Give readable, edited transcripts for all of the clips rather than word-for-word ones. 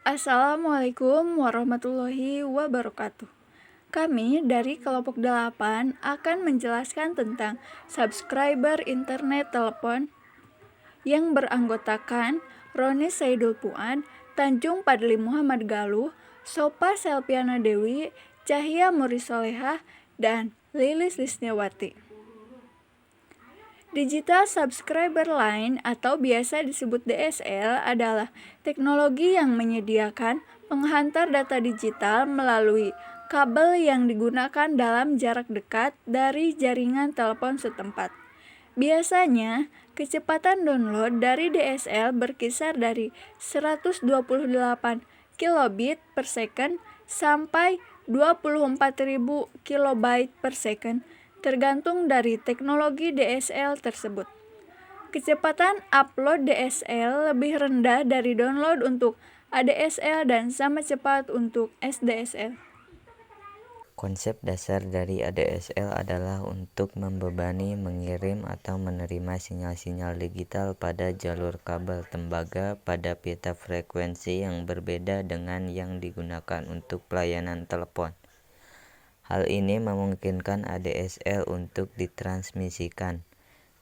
Assalamualaikum warahmatullahi wabarakatuh. Kami dari kelompok 8 akan menjelaskan tentang subscriber internet telepon yang beranggotakan Roni Saidul Puan, Tanjung Padli Muhammad Galuh, Sopa Selpiana Dewi, Cahya Murisolehah, dan Lilis Lisniawati. Digital Subscriber Line atau biasa disebut DSL adalah teknologi yang menyediakan penghantar data digital melalui kabel yang digunakan dalam jarak dekat dari jaringan telepon setempat. Biasanya, kecepatan download dari DSL berkisar dari 128 kilobit per second sampai 24.000 kilobyte per second, tergantung dari teknologi DSL tersebut. Kecepatan upload DSL lebih rendah dari download untuk ADSL dan sama cepat untuk SDSL. Konsep dasar dari ADSL adalah untuk membebani, mengirim, atau menerima sinyal-sinyal digital pada jalur kabel tembaga pada pita frekuensi yang berbeda dengan yang digunakan untuk pelayanan telepon. Hal ini memungkinkan ADSL untuk ditransmisikan,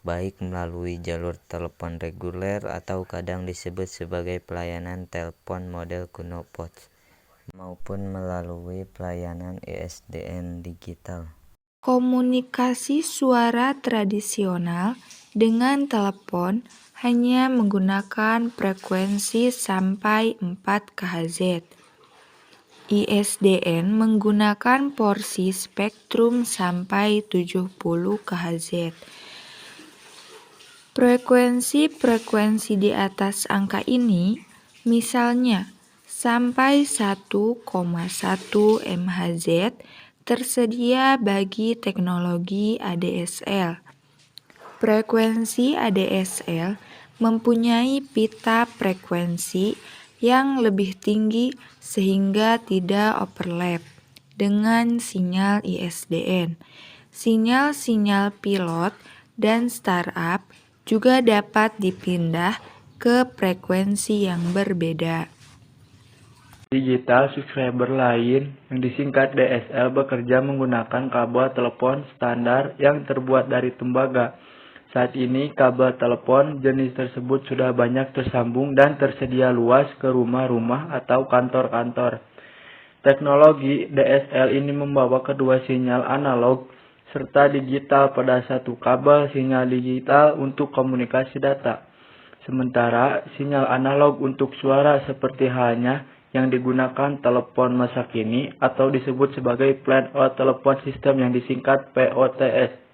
baik melalui jalur telepon reguler atau kadang disebut sebagai pelayanan telepon model kuno POTS, maupun melalui pelayanan ISDN digital. Komunikasi suara tradisional dengan telepon hanya menggunakan frekuensi sampai 4 kHz. ISDN menggunakan porsi spektrum sampai 70 kHz. Frekuensi-frekuensi di atas angka ini, misalnya sampai 1,1 MHz, tersedia bagi teknologi ADSL. Frekuensi ADSL mempunyai pita frekuensi yang lebih tinggi sehingga tidak overlap dengan sinyal ISDN. Sinyal-sinyal pilot dan startup juga dapat dipindah ke frekuensi yang berbeda. Digital Subscriber Line yang disingkat DSL bekerja menggunakan kabel telepon standar yang terbuat dari tembaga. Saat ini kabel telepon jenis tersebut sudah banyak tersambung dan tersedia luas ke rumah-rumah atau kantor-kantor. Teknologi DSL ini membawa kedua sinyal analog serta digital pada satu kabel sinyal digital untuk komunikasi data. Sementara sinyal analog untuk suara seperti halnya yang digunakan telepon masa kini atau disebut sebagai Plan Out Telepon System yang disingkat POTS.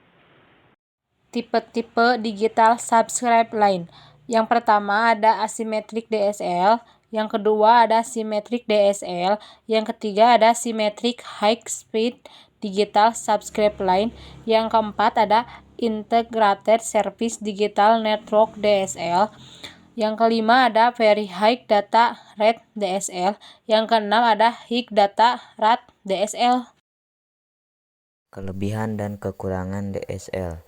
Tipe-tipe Digital Subscribe Line. Yang pertama ada Asymmetric DSL, yang kedua ada Symmetric DSL, yang ketiga ada Symmetric High Speed Digital Subscribe Line, yang keempat ada Integrated Service Digital Network DSL, yang kelima ada Very High Data Rate DSL, yang keenam ada High Data Rate DSL. Kelebihan dan kekurangan DSL.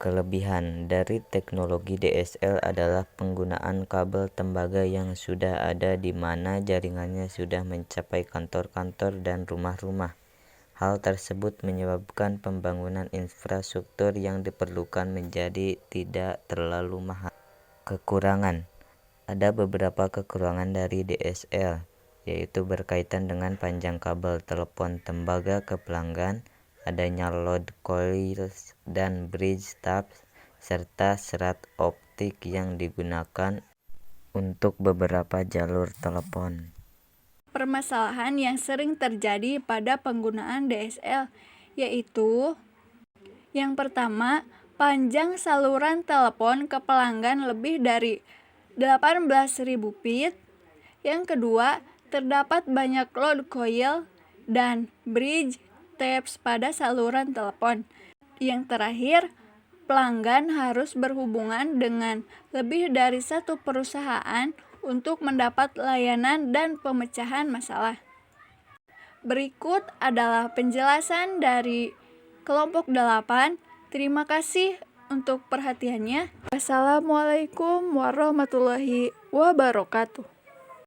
Kelebihan dari teknologi DSL adalah penggunaan kabel tembaga yang sudah ada di mana jaringannya sudah mencapai kantor-kantor dan rumah-rumah. Hal tersebut menyebabkan pembangunan infrastruktur yang diperlukan menjadi tidak terlalu mahal. Kekurangan. Ada beberapa kekurangan dari DSL, yaitu berkaitan dengan panjang kabel telepon tembaga ke pelanggan, adanya load coils dan bridge tabs, serta serat optik yang digunakan untuk beberapa jalur telepon. Permasalahan yang sering terjadi pada penggunaan DSL yaitu yang pertama, panjang saluran telepon ke pelanggan lebih dari 18.000 feet. Yang kedua, terdapat banyak load coil dan bridge tabs pada saluran telepon. Yang terakhir, pelanggan harus berhubungan dengan lebih dari satu perusahaan untuk mendapat layanan dan pemecahan masalah. Berikut adalah penjelasan dari kelompok 8. Terima kasih untuk perhatiannya. Wassalamualaikum warahmatullahi wabarakatuh.